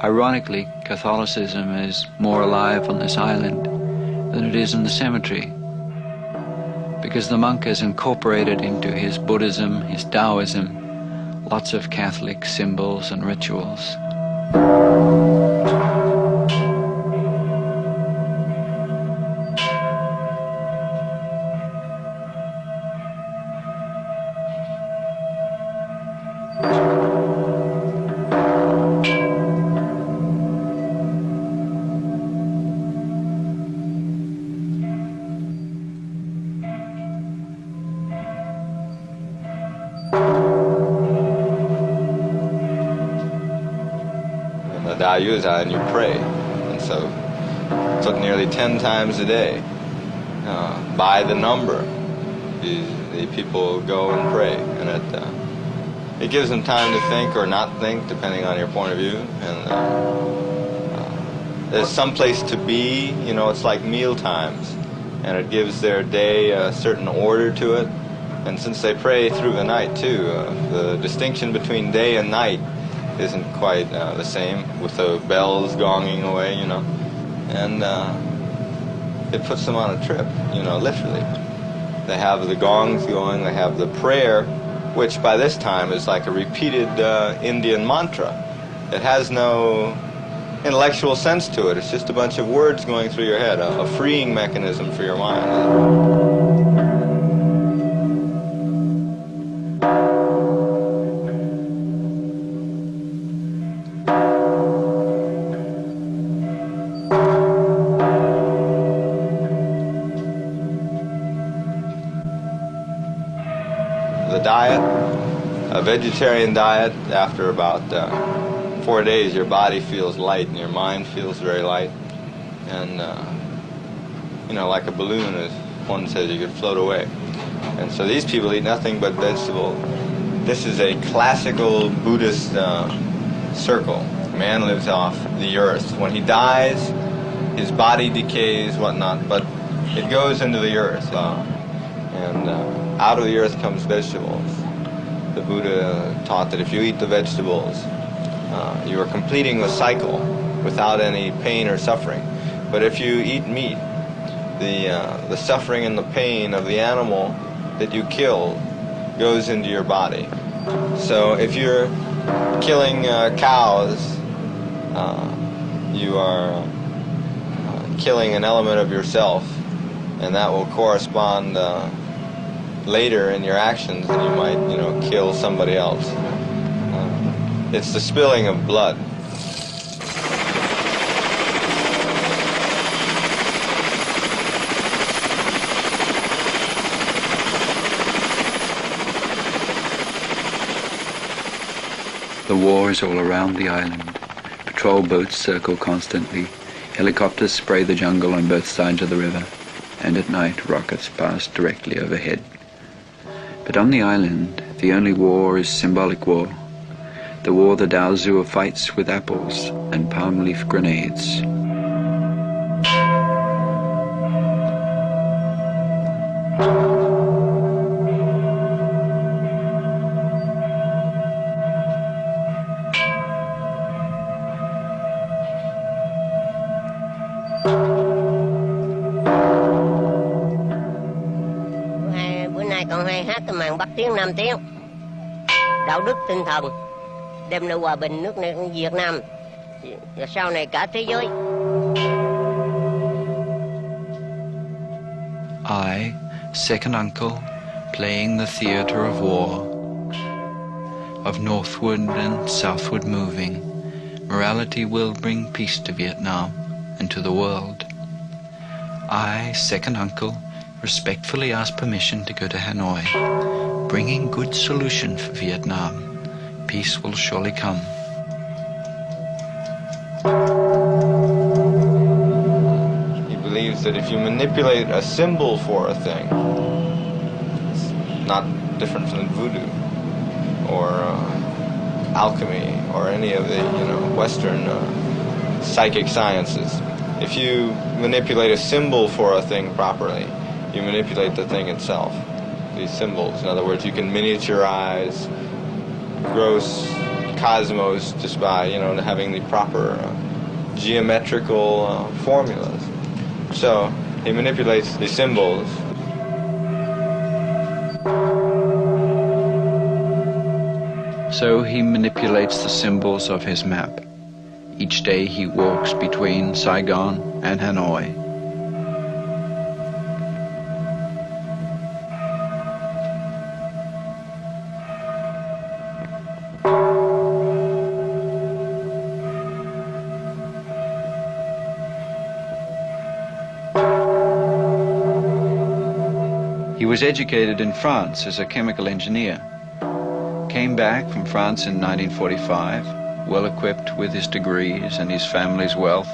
Ironically, Catholicism is more alive on this island than it is in the cemetery, because the monk has incorporated into his Buddhism, his Taoism, lots of Catholic symbols and rituals. And you pray, and so it's nearly 10 times a day. By the number, the people go and pray, and it gives them time to think or not think, depending on your point of view. And there's some place to be, you know. It's like meal times, and it gives their day a certain order to it. And since they pray through the night too, the distinction between day and night isn't quite the same, with the bells gonging away, you know. And it puts them on a trip, you know, literally. They have the gongs going, they have the prayer, which by this time is like a repeated Indian mantra. It has no intellectual sense to it. It's just a bunch of words going through your head, a freeing mechanism for your mind. A vegetarian diet, after about 4 days, your body feels light and your mind feels very light. And, you know, like a balloon, as one says, you could float away. And so these people eat nothing but vegetable. This is a classical Buddhist circle. Man lives off the earth. When he dies, his body decays, whatnot, but it goes into the earth. And out of the earth comes vegetables. The Buddha taught that if you eat the vegetables, you are completing the cycle without any pain or suffering. But if you eat meat, the suffering and the pain of the animal that you killed goes into your body. So if you're killing cows, you are killing an element of yourself, and that will correspond later in your actions, and you might, you know, kill somebody else. It's the spilling of blood. The war is all around the island. Patrol boats circle constantly. Helicopters spray the jungle on both sides of the river. And at night, rockets pass directly overhead. But on the island, the only war is symbolic war. The war the Đạo Dừa fights with apples and palm leaf grenades. Bắc tiếng Nam tiếng, đạo đức tinh thần, đem lại hòa bình nước Việt Nam và sau này cả thế giới. I, second uncle, playing the theater of war, of northward and southward moving, morality will bring peace to Vietnam and to the world. I, second uncle, respectfully ask permission to go to Hanoi, bringing good solution for Vietnam. Peace will surely come. He believes that if you manipulate a symbol for a thing, it's not different from voodoo or alchemy or any of the, Western psychic sciences. if you manipulate a symbol for a thing properly, you manipulate the thing itself. These symbols, in other words, you can miniaturize gross cosmos just by, having the proper geometrical formulas. So he manipulates the symbols. So he manipulates the symbols of his map. Each day he walks between Saigon and Hanoi. He was educated in France as a chemical engineer. Came back from France in 1945, well equipped with his degrees and his family's wealth.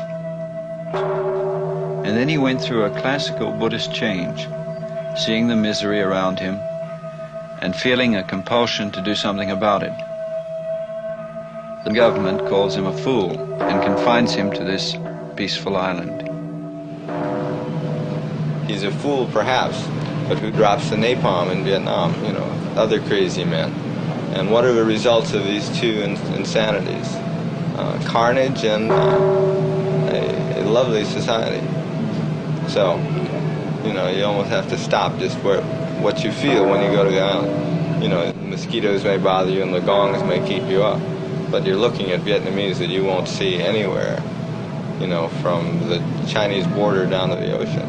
And then he went through a classical Buddhist change, seeing the misery around him and feeling a compulsion to do something about it. The government calls him a fool and confines him to this peaceful island. He's a fool, perhaps, but who drops the napalm in Vietnam, other crazy men. And what are the results of these two insanities? Carnage and a lovely society. So, you almost have to stop just what you feel when you go to the island. Mosquitoes may bother you and the gongs may keep you up, but you're looking at Vietnamese that you won't see anywhere, from the Chinese border down to the ocean.